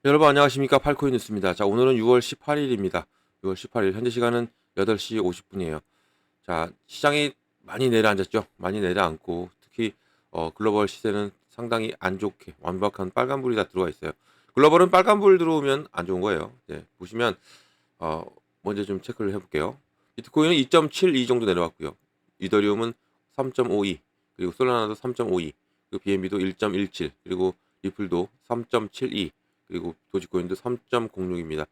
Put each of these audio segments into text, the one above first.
여러분 안녕하십니까. 팔코인 뉴스입니다. 자, 오늘은 6월 18일입니다. 6월 18일 현재 시간은 8시 50분이에요. 자, 시장이 많이 내려앉았죠. 많이 내려앉고 특히 글로벌 시세는 상당히 안 좋게 완벽한 빨간불이 다 들어와 있어요. 글로벌은 빨간불 들어오면 안 좋은 거예요. 네, 보시면 어, 먼저 좀 체크를 해볼게요. 비트코인은 2.72 정도 내려왔고요. 이더리움은 3.52, 그리고 솔라나도 3.52, 그리고 BNB도 1.17, 그리고 리플도 3.72, 그리고 도지코인도 3.06입니다.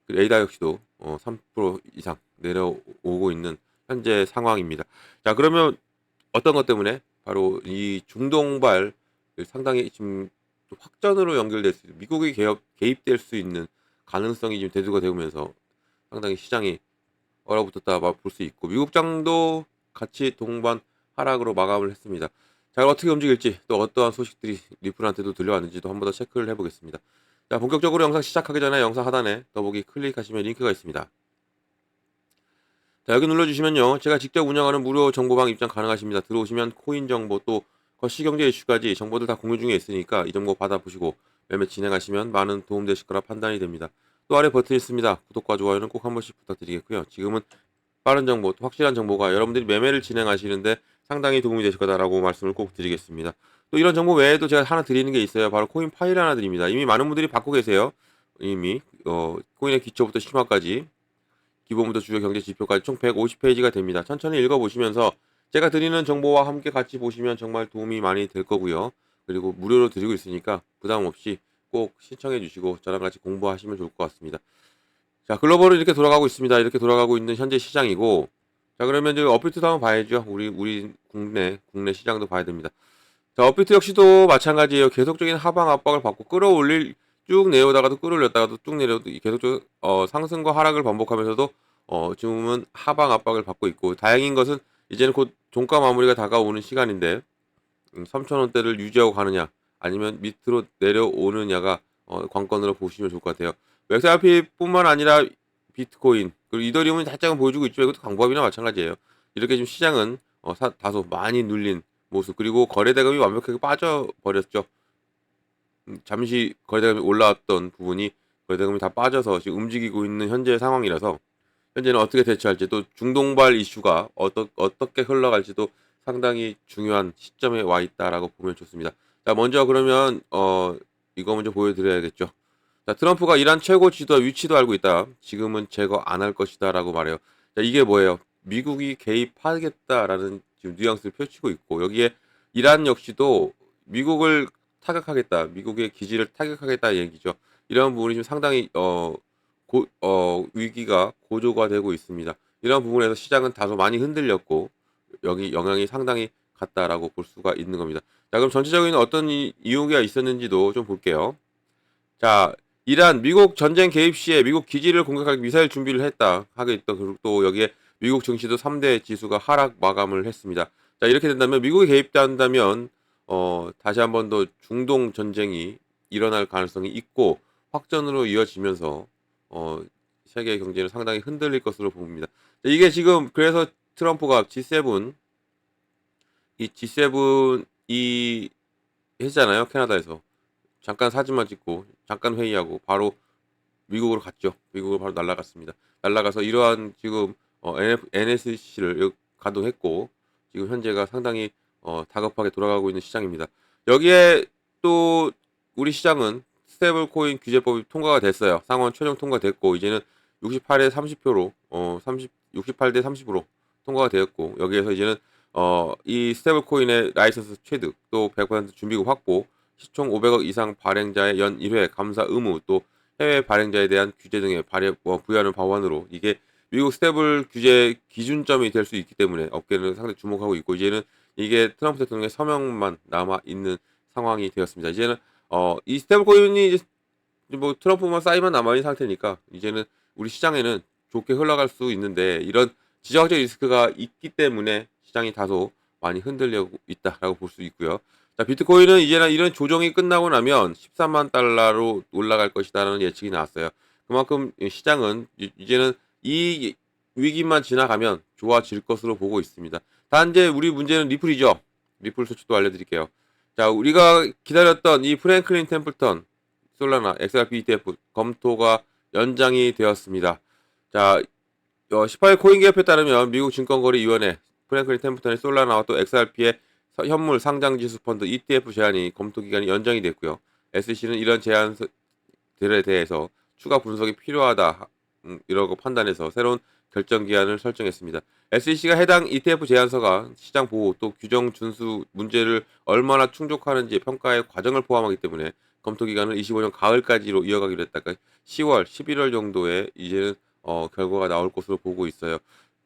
그리고 에이다 역시도 3% 이상 내려오고 있는 현재 상황입니다. 자, 그러면 어떤 것 때문에 바로 이 중동발 상당히 지금 확전으로 연결될 수 있는 미국이 개입될 수 있는 가능성이 지금 대두가 되면서 상당히 시장이 얼어붙었다 볼 수 있고 미국장도 같이 동반 하락으로 마감을 했습니다. 자, 어떻게 움직일지 또 어떠한 소식들이 리플한테도 들려왔는지도 한번 더 체크를 해보겠습니다. 자, 본격적으로 영상 시작하기 전에 영상 하단에 더보기 클릭하시면 링크가 있습니다. 자, 여기 눌러주시면요, 제가 직접 운영하는 무료 정보방 입장 가능하십니다. 들어오시면 코인 정보 또 거시경제 이슈까지 정보들 다 공유 중에 있으니까 이 정보 받아보시고 매매 진행하시면 많은 도움 되실 거라 판단이 됩니다. 또 아래 버튼 있습니다. 구독과 좋아요는 꼭 한 번씩 부탁드리겠고요. 지금은 빠른 정보, 또 확실한 정보가 여러분들이 매매를 진행하시는데 상당히 도움이 되실 거다라고 말씀을 꼭 드리겠습니다. 또 이런 정보 외에도 제가 하나 드리는 게 있어요. 바로 코인 파일 하나 드립니다. 이미 많은 분들이 받고 계세요. 이미 코인의 기초부터 심화까지 기본부터 주요 경제 지표까지 총 150페이지가 됩니다. 천천히 읽어보시면서 제가 드리는 정보와 함께 같이 보시면 정말 도움이 많이 될 거고요. 그리고 무료로 드리고 있으니까 부담 없이 꼭 신청해 주시고 저랑 같이 공부하시면 좋을 것 같습니다. 자, 글로벌은 이렇게 돌아가고 있습니다. 이렇게 돌아가고 있는 현재 시장이고, 자, 그러면 이제 업비트도 한번 봐야죠. 우리 국내 시장도 봐야 됩니다. 자, 업비트 역시도 마찬가지예요. 계속적인 하방 압박을 받고 쭉 내려오다가도 끌어올렸다가도 쭉 내려도 계속적 상승과 하락을 반복하면서도 지금은 하방 압박을 받고 있고, 다행인 것은 이제는 곧 종가 마무리가 다가오는 시간인데 3,000원대를 유지하고 가느냐 아니면 밑으로 내려오느냐가 관건으로 보시면 좋을 것 같아요. XRP뿐만 아니라 비트코인 그리고 이더리움은 살짝은 보여주고 있죠. 이것도 강보합이나 마찬가지예요. 이렇게 지금 시장은 다소 많이 눌린 모습, 그리고 거래대금이 완벽하게 빠져버렸죠. 잠시 거래대금이 올라왔던 부분이 거래대금이 다 빠져서 지금 움직이고 있는 현재 상황이라서 현재는 어떻게 대처할지, 또 중동발 이슈가 어떻게 흘러갈지도 상당히 중요한 시점에 와 있다라고 보면 좋습니다. 자, 먼저 그러면 이거 먼저 보여드려야겠죠. 자, 트럼프가 이란 최고 지도자 위치도 알고 있다. 지금은 제거 안 할 것이다라고 말해요. 자, 이게 뭐예요? 미국이 개입하겠다라는 지금 뉘앙스를 펼치고 있고, 여기에 이란 역시도 미국을 타격하겠다, 미국의 기지를 타격하겠다 얘기죠. 이런 부분이 지금 상당히 위기가 고조가 되고 있습니다. 이런 부분에서 시장은 다소 많이 흔들렸고 여기 영향이 상당히 갔다라고 볼 수가 있는 겁니다. 자, 그럼 전체적인 어떤 이유가 있었는지도 좀 볼게요. 자, 이란 미국 전쟁 개입 시에 미국 기지를 공격할 미사일 준비를 했다 하겠다. 그리고 또 여기에 미국 증시도 3대 지수가 하락 마감을 했습니다. 자, 이렇게 된다면 미국이 개입한다면 다시 한 번 더 중동 전쟁이 일어날 가능성이 있고 확전으로 이어지면서 세계 경제는 상당히 흔들릴 것으로 봅니다. 이게 지금 그래서 트럼프가 G7 이 G7이 했잖아요. 캐나다에서 잠깐 사진만 찍고 잠깐 회의하고 바로 미국으로 갔죠. 미국으로 바로 날아갔습니다. 날아가서 이러한 지금 NSC를 가동했고 지금 현재가 상당히 다급하게 돌아가고 있는 시장입니다. 여기에 또 우리 시장은 스테이블 코인 규제법이 통과가 됐어요. 상원 최종 통과됐고 이제는 68에 30표로 68대 30으로 통과가 되었고, 여기에서 이제는 이 스테이블 코인의 라이선스 취득, 또 100% 준비금 확보, 시총 500억 이상 발행자의 연 1회 감사 의무, 또 해외 발행자에 대한 규제 등의 부여하는 법안으로 이게 미국 스테이블 규제 기준점이 될 수 있기 때문에 업계는 상당히 주목하고 있고, 이제는 이게 트럼프 대통령의 서명만 남아 있는 상황이 되었습니다. 이제는 이 스테이블 코인이 뭐 트럼프만 사인만 남아 있는 상태니까 이제는 우리 시장에는 좋게 흘러갈 수 있는데, 이런 지정학적 리스크가 있기 때문에 시장이 다소 많이 흔들리고 있다라고 볼 수 있고요. 자, 비트코인은 이제는 이런 조정이 끝나고 나면 13만 달러로 올라갈 것이다라는 예측이 나왔어요. 그만큼 시장은 이제는 이 위기만 지나가면 좋아질 것으로 보고 있습니다. 단지 우리 문제는 리플이죠. 리플 소식도 알려드릴게요. 자, 우리가 기다렸던 이 프랭클린 템플턴 솔라나 XRP ETF 검토가 연장이 되었습니다. 자, 18일 코인개업에 따르면 미국 증권거래위원회 프랭클린 템플턴의 솔라나와 또 XRP의 현물 상장지수 펀드 ETF 제한이 검토 기간이 연장이 됐고요. SEC는 이런 제안들에 대해서 추가 분석이 필요하다 이라고 판단해서 새로운 결정 기한을 설정했습니다. SEC가 해당 ETF 제안서가 시장 보호 또 규정 준수 문제를 얼마나 충족하는지 평가의 과정을 포함하기 때문에 검토 기간을 25년 가을까지로 이어가기로 했다가 10월, 11월 정도에 이제는 결과가 나올 것으로 보고 있어요.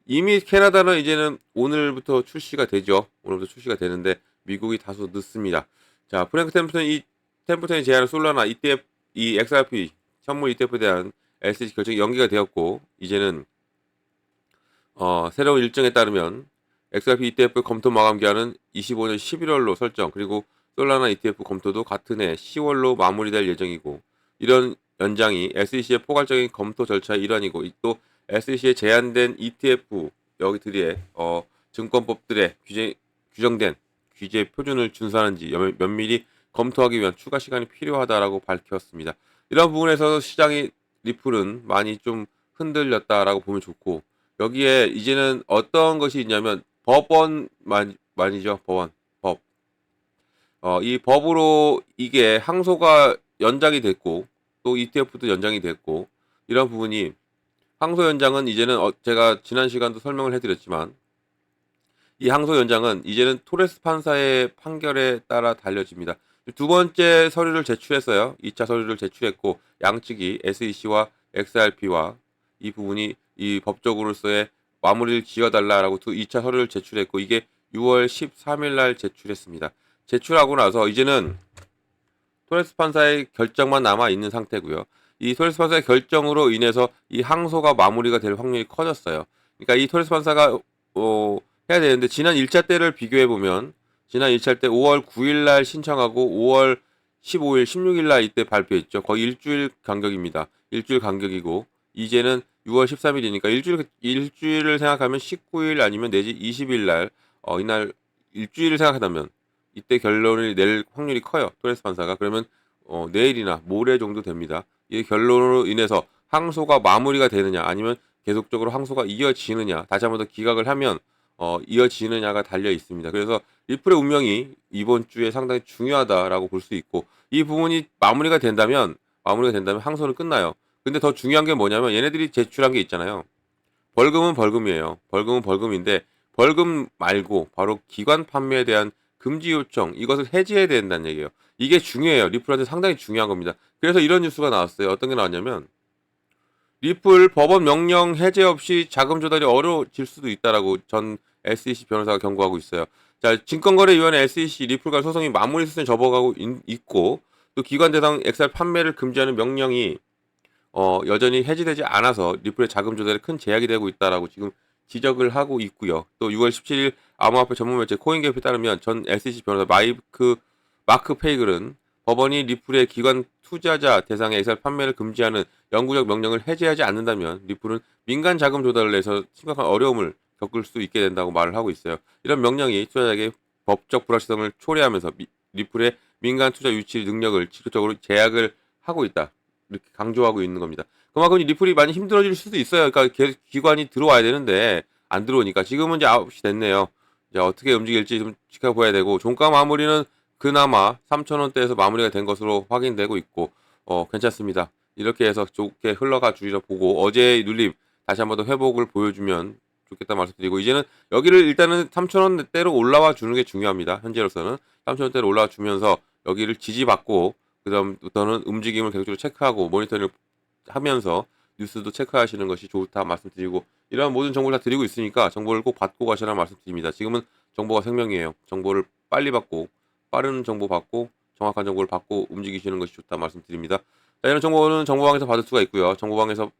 이미 캐나다는 이제는 오늘부터 출시가 되죠. 오늘부터 출시가 되는데 미국이 다소 늦습니다. 자, 프랭크 템플턴이 제안한 솔라나 ETF, 이 XRP 현물 ETF에 대한 SEC 결정이 연기가 되었고 이제는 새로운 일정에 따르면 XRP ETF 검토 마감 기한은 25년 11월로 설정 그리고 솔라나 ETF 검토도 같은 해 10월로 마무리될 예정이고 이런 연장이 SEC의 포괄적인 검토 절차의 일환이고 또 SEC에 제한된 ETF 여기들의 증권법들의 규정된 규제 표준을 준수하는지 면밀히 검토하기 위한 추가 시간이 필요하다라고 밝혔습니다. 이런 부분에서 시장이 리플은 많이 좀 흔들렸다라고 보면 좋고 여기에 이제는 어떤 것이 있냐면 법원만이죠. 법. 이 법으로 이게 항소가 연장이 됐고 또 ETF도 연장이 됐고 이런 부분이 항소 연장은 이제는 제가 지난 시간도 설명을 해드렸지만 이 항소 연장은 이제는 토레스 판사의 판결에 따라 달려집니다. 두 번째 서류를 제출했어요. 2차 서류를 제출했고 양측이 SEC와 XRP와 이 부분이 이 법적으로서의 마무리를 지어달라라고 2차 서류를 제출했고 이게 6월 13일 날 제출했습니다. 제출하고 나서 이제는 토레스 판사의 결정만 남아 있는 상태고요. 이 토레스 판사의 결정으로 인해서 이 항소가 마무리가 될 확률이 커졌어요. 그러니까 이 토레스 판사가 해야 되는데 지난 1차 때를 비교해 보면 지난 1차 때 5월 9일 날 신청하고 5월 15일, 16일 날 이때 발표했죠. 거의 일주일 간격입니다. 일주일 간격이고 이제는 6월 13일이니까 일주일을 생각하면 19일 아니면 내지 20일 날 이날 일주일을 생각한다면 이때 결론을 낼 확률이 커요. 토레스 판사가. 그러면 내일이나 모레 정도 됩니다. 이 결론으로 인해서 항소가 마무리가 되느냐 아니면 계속적으로 항소가 이어지느냐 다시 한 번 더 기각을 하면 이어지느냐가 달려 있습니다. 그래서 리플의 운명이 이번 주에 상당히 중요하다라고 볼 수 있고 이 부분이 마무리가 된다면 항소는 끝나요. 근데 더 중요한 게 뭐냐면 얘네들이 제출한 게 있잖아요. 벌금은 벌금이에요. 벌금은 벌금인데 벌금 말고 바로 기관 판매에 대한 금지 요청 이것을 해지해야 된다는 얘기예요. 이게 중요해요. 리플한테 상당히 중요한 겁니다. 그래서 이런 뉴스가 나왔어요. 어떤 게 나왔냐면 리플 법원 명령 해제 없이 자금 조달이 어려워질 수도 있다라고 전 SEC 변호사가 경고하고 있어요. 자, 증권거래위원회 SEC 리플 간 소송이 마무리 수준에 접어가고 있고 또 기관 대상 XR 판매를 금지하는 명령이 여전히 해지되지 않아서 리플의 자금 조달에 큰 제약이 되고 있다라고 지금 지적을 하고 있고요. 또 6월 17일 암호화폐 전문 매체 코인게이프에 따르면 전 SEC 변호사 마크 페이글은 법원이 리플의 기관 투자자 대상의 XR 판매를 금지하는 영구적 명령을 해제하지 않는다면 리플은 민간 자금 조달을 해서 심각한 어려움을 겪을 수 있게 된다고 말을 하고 있어요. 이런 명령이 투자자에게 법적 불확실성을 초래하면서 리플의 민간 투자 유치 능력을 지속적으로 제약을 하고 있다. 이렇게 강조하고 있는 겁니다. 그만큼 리플이 많이 힘들어질 수도 있어요. 그러니까 계속 기관이 들어와야 되는데 안 들어오니까 지금은 이제 9시 됐네요. 이제 어떻게 움직일지 좀 지켜봐야 되고 종가 마무리는 그나마 3,000원대에서 마무리가 된 것으로 확인되고 있고 괜찮습니다. 이렇게 해서 좋게 흘러가 주리라 보고 어제의 눌림 다시 한번 더 회복을 보여주면 좋겠다 말씀드리고 이제는 여기를 일단은 3,000원대로 올라와 주는 게 중요합니다. 현재로서는 3,000원대로 올라와 주면서 여기를 지지받고 그 다음부터는 움직임을 계속적으로 체크하고 모니터링을 하면서 뉴스도 체크하시는 것이 좋다 말씀드리고 이러한 모든 정보를 다 드리고 있으니까 정보를 꼭 받고 가시라 말씀드립니다. 지금은 정보가 생명이에요. 정보를 빨리 받고 빠른 정보 받고 정확한 정보를 받고 움직이시는 것이 좋다 말씀드립니다. 자, 이런 정보는 정보방에서 받을 수가 있고요. 정보방에서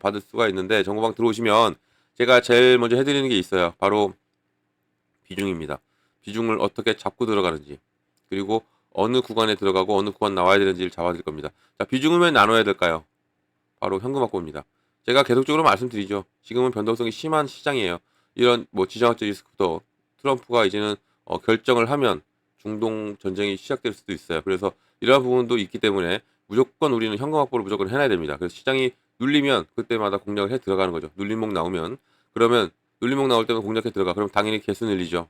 받을 수가 있는데 정보방 들어오시면 제가 제일 먼저 해드리는 게 있어요. 바로 비중입니다. 비중을 어떻게 잡고 들어가는지 그리고 어느 구간에 들어가고 어느 구간 나와야 되는지를 잡아드릴 겁니다. 자, 비중을 왜 나눠야 될까요? 바로 현금합고입니다. 제가 계속적으로 말씀드리죠. 지금은 변동성이 심한 시장이에요. 이런 뭐 지정학적 리스크부터 트럼프가 이제는 결정을 하면 중동 전쟁이 시작될 수도 있어요. 그래서 이러한 부분도 있기 때문에 무조건 우리는 현금 확보를 무조건 해놔야 됩니다. 그래서 시장이 눌리면 그때마다 공략을 해 들어가는 거죠. 눌림목 나오면 그러면 눌림목 나올 때는 공략해 들어가. 그럼 당연히 개수 늘리죠.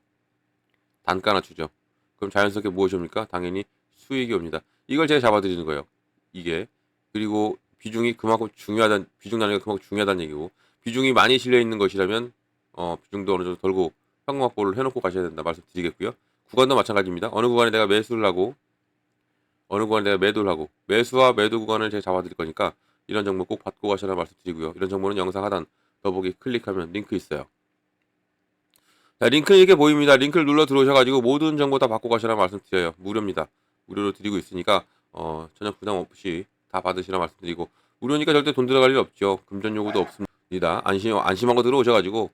단가 낮추죠. 그럼 자연스럽게 무엇이 옵니까? 당연히 수익이 옵니다. 이걸 제가 잡아드리는 거예요. 이게. 그리고 비중이 그만큼 중요하다는, 비중 나누기가 그만큼 중요하다는 얘기고, 비중이 많이 실려 있는 것이라면 비중도 어느 정도 덜고 현금 확보를 해놓고 가셔야 된다 말씀드리겠고요. 구간도 마찬가지입니다. 어느 구간에 내가 매수를 하고 어느 구간에 내가 매도를 하고, 매수와 매도 구간을 제가 잡아드릴 거니까 이런 정보 꼭 받고 가셔라 말씀드리고요. 이런 정보는 영상 하단 더보기 클릭하면 링크 있어요. 자, 링크 이렇게 보입니다. 링크를 눌러 들어오셔가지고 모든 정보 다 받고 가시라 말씀드려요. 무료입니다. 무료로 드리고 있으니까 전혀 부담 없이 다 받으시라 말씀드리고, 무료니까 절대 돈 들어갈 일 없죠. 금전 요구도 없습니다. 안심하고 들어오셔가지고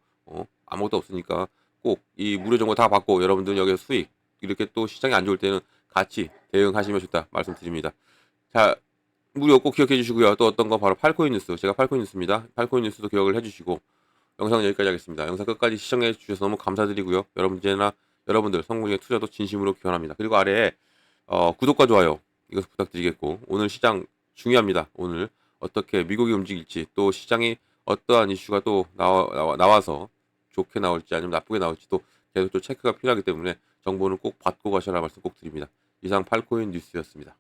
아무것도 없으니까 꼭 이 무료 정보 다 받고 여러분들 여기서 수익, 이렇게 또 시장이 안 좋을 때는 같이 대응하시면 좋다 말씀드립니다. 자, 무료 꼭 기억해 주시고요. 또 어떤 거 바로 팔코인 뉴스, 제가 팔코인 뉴스입니다. 팔코인 뉴스도 기억을 해주시고, 영상은 여기까지 하겠습니다. 영상 끝까지 시청해 주셔서 너무 감사드리고요. 여러분들 성공의 투자도 진심으로 기원합니다. 그리고 아래에 구독과 좋아요 이것 부탁드리겠고, 오늘 시장 중요합니다. 오늘 어떻게 미국이 움직일지, 또 시장이 어떠한 이슈가 또 나와서 좋게 나올지 아니면 나쁘게 나올지 또 계속 또 체크가 필요하기 때문에 정보는 꼭 받고 가셔라 말씀 꼭 드립니다. 이상 팔코인 뉴스였습니다.